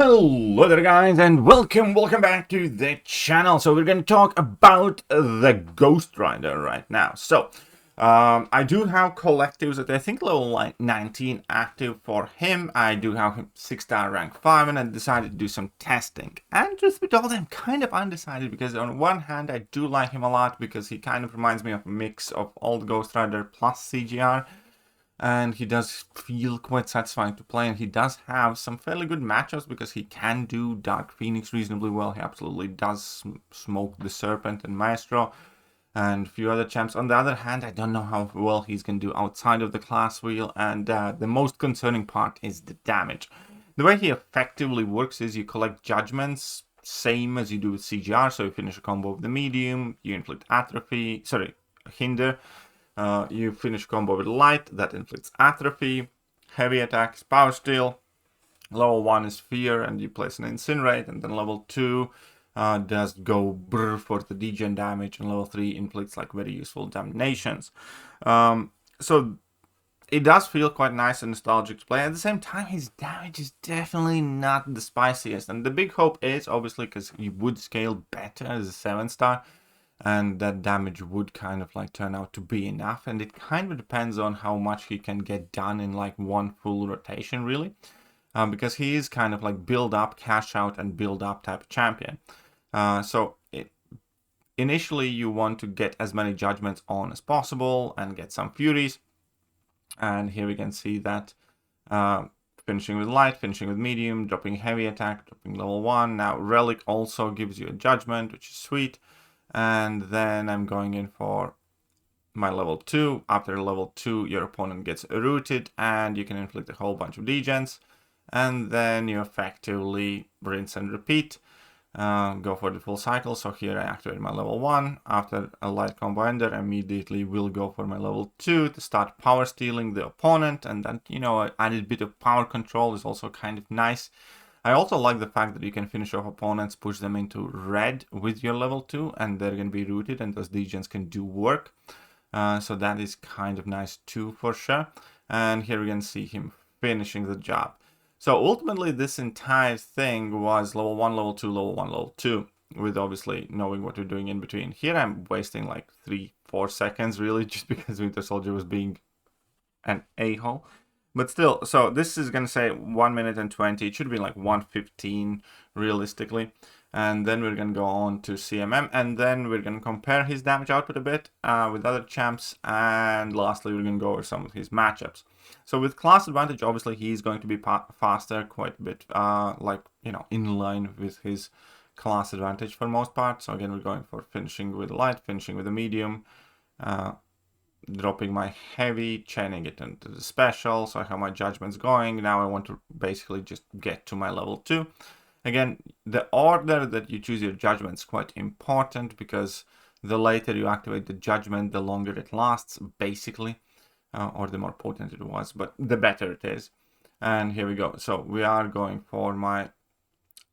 Hello there guys, and welcome back to the channel. So we're going to talk about the Ghost Rider right now. So I do have collectives at I think level 19 active for him. I do have him 6-star rank 5, and I decided to do some testing. And just with all them, kind of undecided, because on one hand I do like him a lot because he kind of reminds me of a mix of old Ghost Rider plus CGR. And he does feel quite satisfying to play, and he does have some fairly good matchups because he can do Dark Phoenix reasonably well. He absolutely does smoke the Serpent and Maestro and a few other champs. On the other hand, I don't know how well he's going to do outside of the class wheel, and the most concerning part is the damage. The way he effectively works is you collect judgments, same as you do with CGR, so you finish a combo with the medium, you inflict hinder. You finish combo with light, that inflicts atrophy, heavy attacks, power steal. Level 1 is fear, and you place an incinerate, and then level 2 does go brr for the degen damage, and level 3 inflicts like very useful damnations. So it does feel quite nice and nostalgic to play. At the same time, his damage is definitely not the spiciest, and the big hope is obviously because he would scale better as a 7-star. And that damage would kind of like turn out to be enough, and it kind of depends on how much he can get done in like one full rotation, really, because he is kind of like build up, cash out, and build up type of champion. Initially you want to get as many judgments on as possible and get some furies, and here we can see that finishing with light, finishing with medium, dropping heavy attack, dropping level 1. Now relic also gives you a judgment, which is sweet. And then I'm going in for my level 2. After level 2, your opponent gets rooted, and you can inflict a whole bunch of degens. And then you effectively rinse and repeat. Go for the full cycle. So here I activate my level 1. After a light combo ender, I immediately will go for my level 2 to start power stealing the opponent. And then, an added bit of power control is also kind of nice. I also like the fact that you can finish off opponents, push them into red with your level 2, and they're going to be rooted, and those degens can do work. So that is kind of nice too, for sure. And here we can see him finishing the job. So ultimately, this entire thing was level 1, level 2, level 1, level 2, with obviously knowing what you're doing in between. Here I'm wasting like 3-4 seconds, really, just because Winter Soldier was being an a-hole. But still, so this is going to say 1 minute and 20. It should be like 1:15 realistically. And then we're going to go on to CMM. And then we're going to compare his damage output a bit with other champs. And lastly, we're going to go over some of his matchups. So with class advantage, obviously, he's going to be faster quite a bit. In line with his class advantage for most part. So again, we're going for finishing with light, finishing with a medium. Dropping my heavy, chaining it into the special, so I have my judgments going. Now I want to basically just get to my level 2. Again, the order that you choose your judgment is quite important, because the later you activate the judgment, the longer it lasts, basically, or the more potent it was, but the better it is. And here we go. So we are going for my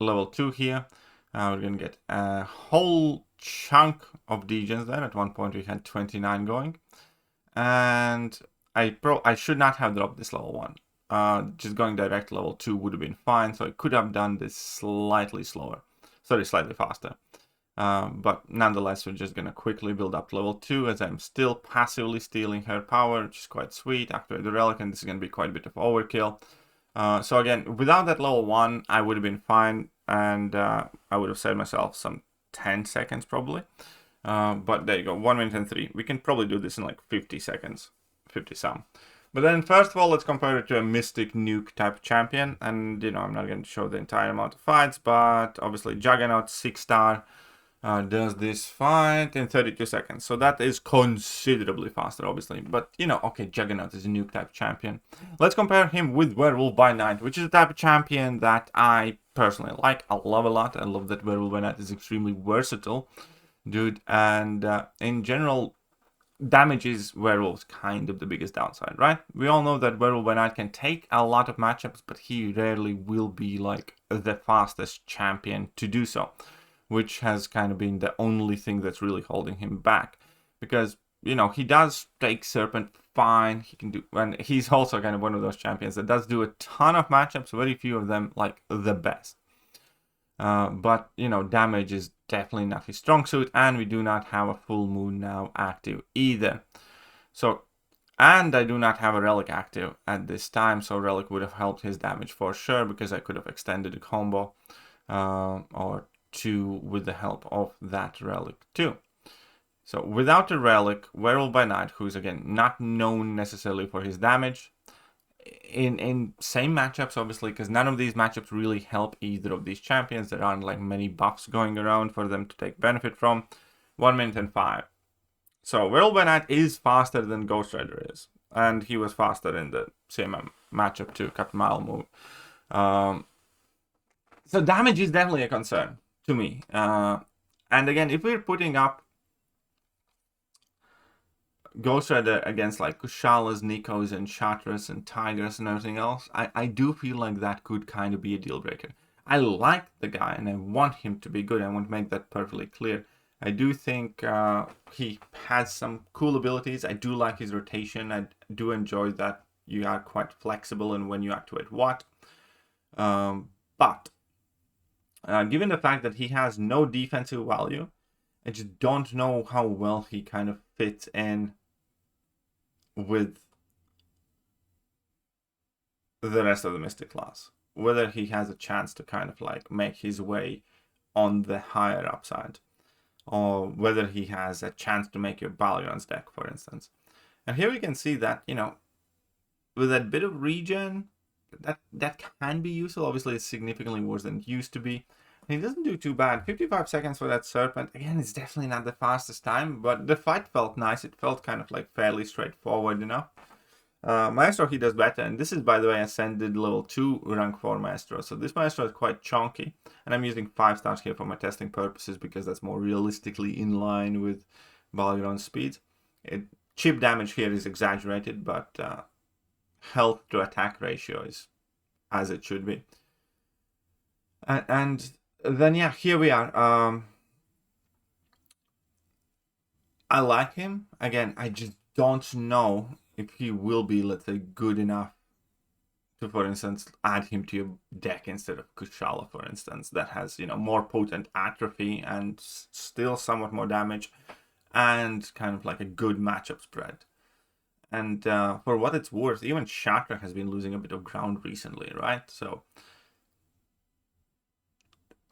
level 2 here. We're going to get a whole chunk of degens there. At one point we had 29 going. And I should not have dropped this level 1. Just going direct level 2 would have been fine. So I could have done this slightly faster. But nonetheless, we're just going to quickly build up to level 2 as I'm still passively stealing her power, which is quite sweet. After the relic, and this is going to be quite a bit of overkill. So again, without that level 1, I would have been fine. And I would have saved myself some 10 seconds probably. But there you go, 1 minute and 3. We can probably do this in like 50 seconds, 50 some. But then first of all, let's compare it to a Mystic Nuke type champion. And, I'm not going to show the entire amount of fights, but obviously Juggernaut 6-star does this fight in 32 seconds. So that is considerably faster, obviously. But, okay, Juggernaut is a Nuke type champion. Let's compare him with Werewolf by Night, which is a type of champion that I personally like. I love a lot. I love that Werewolf by Night is extremely versatile. Dude, and in general, damage is Werewolf's kind of the biggest downside, right? We all know that Werewolf by Night can take a lot of matchups, but he rarely will be like the fastest champion to do so, which has kind of been the only thing that's really holding him back, because he does take Serpent fine. He can do, and he's also kind of one of those champions that does do a ton of matchups, very few of them like the best. But, you know, damage is definitely not his strong suit, and we do not have a full moon now active either. So, and I do not have a relic active at this time, so relic would have helped his damage for sure, because I could have extended the combo or two with the help of that relic too. So without the relic, Werewolf by Night, who's again not known necessarily for his damage, in same matchups obviously, because none of these matchups really help either of these champions. There aren't like many buffs going around for them to take benefit from. 1 minute and 5. So Werewolf by Night is faster than Ghost Rider is, and he was faster in the same matchup too, Captain Mile move. So damage is definitely a concern to me. And again, if we're putting up Ghost Rider against like Kushalas, Nikos, and Shatras, and Tigers, and everything else, I do feel like that could kind of be a deal breaker. I like the guy, and I want him to be good. I want to make that perfectly clear. I do think he has some cool abilities. I do like his rotation. I do enjoy that you are quite flexible in when you activate what. But given the fact that he has no defensive value, I just don't know how well he kind of fits in with the rest of the Mystic class. Whether he has a chance to kind of like make his way on the higher upside, or whether he has a chance to make your Balion's deck, for instance. And here we can see that, you know, with that bit of regen, that can be useful. Obviously, it's significantly worse than it used to be. He doesn't do too bad. 55 seconds for that Serpent. Again, it's definitely not the fastest time, but the fight felt nice. It felt kind of like fairly straightforward enough. Maestro, he does better. And this is, by the way, Ascended level 2 rank 4 Maestro. So this Maestro is quite chunky. And I'm using 5 stars here for my testing purposes, because that's more realistically in line with Balion's speed. Chip damage here is exaggerated, but health to attack ratio is as it should be. And then, yeah, here we are. I like him. Again, I just don't know if he will be, let's say, good enough to, for instance, add him to your deck instead of Kushala, for instance, that has, you know, more potent atrophy and still somewhat more damage and kind of like a good matchup spread. And for what it's worth, even Shatra has been losing a bit of ground recently, right? So,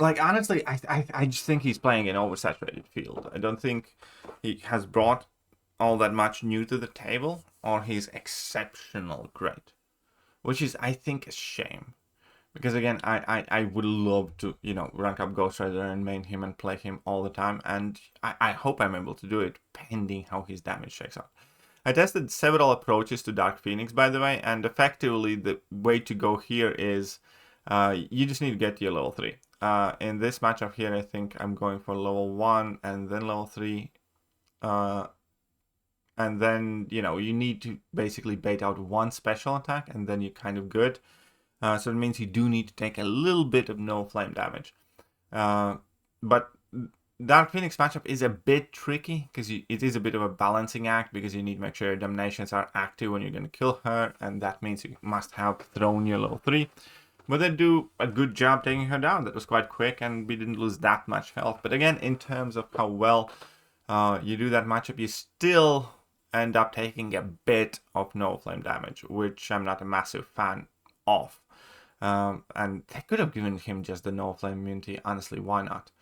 like, honestly, I just think he's playing an oversaturated field. I don't think he has brought all that much new to the table, or he's exceptional great, which is, I think, a shame. Because again, I would love to, you know, rank up Ghost Rider and main him and play him all the time, and I hope I'm able to do it, pending how his damage checks out. I tested several approaches to Dark Phoenix, by the way, and effectively the way to go here is you just need to get to your level 3. In this matchup here, I think I'm going for level 1 and then level 3. And then, you know, you need to basically bait out one special attack, and then you're kind of good. So it means you do need to take a little bit of no flame damage. But Dark Phoenix matchup is a bit tricky, because it is a bit of a balancing act, because you need to make sure your Dominations are active when you're going to kill her, and that means you must have thrown your level 3. But they do a good job taking her down. That was quite quick, and we didn't lose that much health. But again, in terms of how well you do that matchup, you still end up taking a bit of no flame damage, which I'm not a massive fan of. And they could have given him just the no flame immunity. Honestly, why not?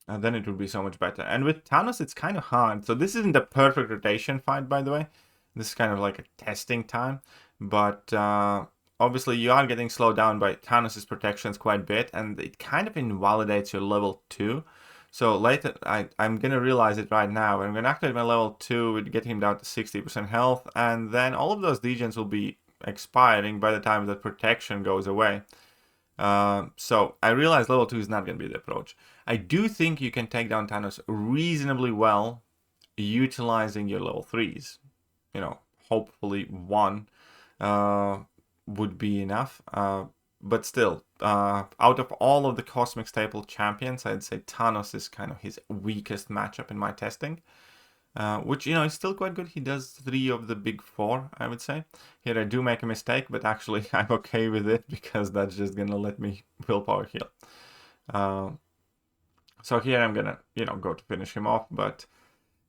And then it would be so much better. And with Thanos, it's kind of hard. So this isn't a perfect rotation fight, by the way. This is kind of like a testing time. But obviously, you are getting slowed down by Thanos' protections quite a bit, and it kind of invalidates your level 2. So later, I'm going to realize it right now. I'm going to activate my level 2, getting him down to 60% health, and then all of those legions will be expiring by the time that protection goes away. So I realize level 2 is not going to be the approach. I do think you can take down Thanos reasonably well utilizing your level 3s. You know, hopefully 1 would be enough. But still, out of all of the Cosmic Staple champions, I'd say Thanos is kind of his weakest matchup in my testing. Which, you know, is still quite good. He does 3 of the big 4, I would say. Here I do make a mistake, but actually I'm okay with it, because that's just gonna let me willpower heal. So here I'm gonna, go to finish him off, but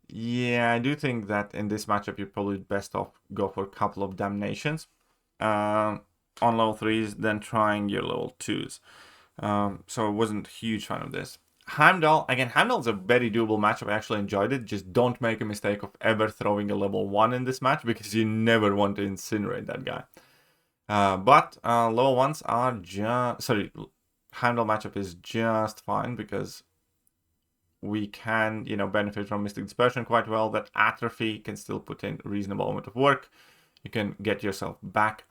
yeah, I do think that in this matchup you're probably best off go for a couple of damnations on level 3s, then trying your level 2s. So I wasn't a huge fan of this. Heimdall, again, Heimdall's a very doable matchup. I actually enjoyed it. Just don't make a mistake of ever throwing a level 1 in this match, because you never want to incinerate that guy. But level 1s are just... Sorry, Heimdall matchup is just fine, because we can, benefit from Mystic Dispersion quite well. That Atrophy can still put in a reasonable amount of work. You can get yourself back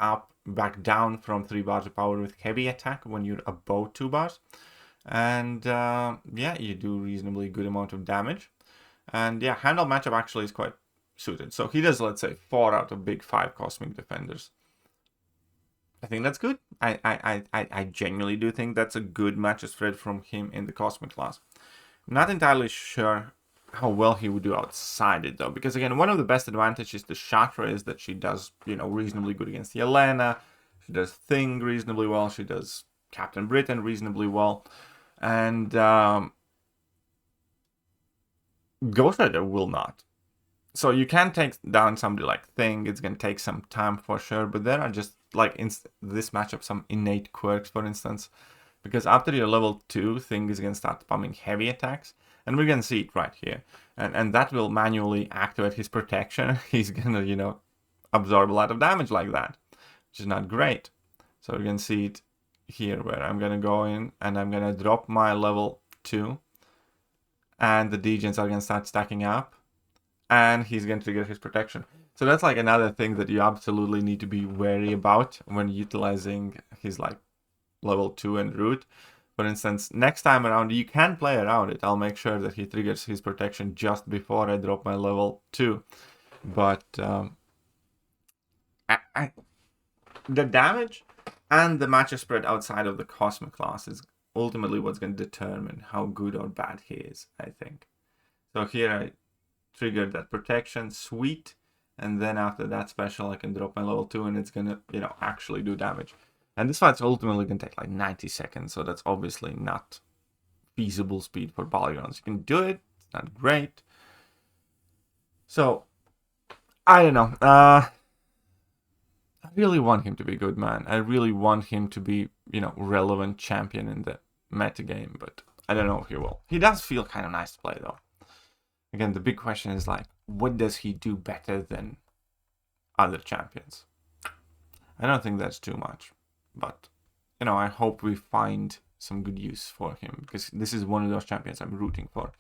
down from 3 bars of power with heavy attack when you're above 2 bars. And yeah, you do reasonably good amount of damage. And yeah, Heimdall matchup actually is quite suited. So he does, let's say, 4 out of big 5 Cosmic Defenders. I think that's good. I genuinely do think that's a good match spread from him in the Cosmic class. I'm not entirely sure how well he would do outside it, though, because again, one of the best advantages to Shatra is that she does, reasonably good against Yelena. She does Thing reasonably well. She does Captain Britain reasonably well. And Ghost Rider will not. So you can take down somebody like Thing. It's going to take some time for sure. But there are just, like, in this matchup, some innate quirks, for instance. Because after your level 2, Thing is going to start spamming heavy attacks. And we're going to see it right here. And that will manually activate his protection. He's going to, absorb a lot of damage like that. Which is not great. So we're going to see it here, where I'm going to go in and I'm going to drop my level 2. And the degens are going to start stacking up. And he's going to trigger his protection. So that's like another thing that you absolutely need to be wary about when utilizing his like level 2 and root. For instance, next time around, you can play around it. I'll make sure that he triggers his protection just before I drop my level 2. But the damage and the matchup spread outside of the Cosmic class is ultimately what's going to determine how good or bad he is, I think. So here I triggered that protection, sweet. And then after that special, I can drop my level 2 and it's going to, actually do damage. And this fight's ultimately going to take like 90 seconds, so that's obviously not feasible speed for polygons. You can do it, it's not great. So, I don't know. I really want him to be good, man. I really want him to be, relevant champion in the meta game, but I don't know if he will. He does feel kind of nice to play, though. Again, the big question is like, what does he do better than other champions? I don't think that's too much. But, I hope we find some good use for him, because this is one of those champions I'm rooting for.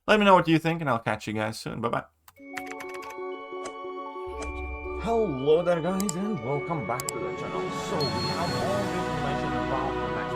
Let me know what you think, and I'll catch you guys soon. Bye-bye. Hello there, guys, and welcome back to the channel. So, we have all the information about the match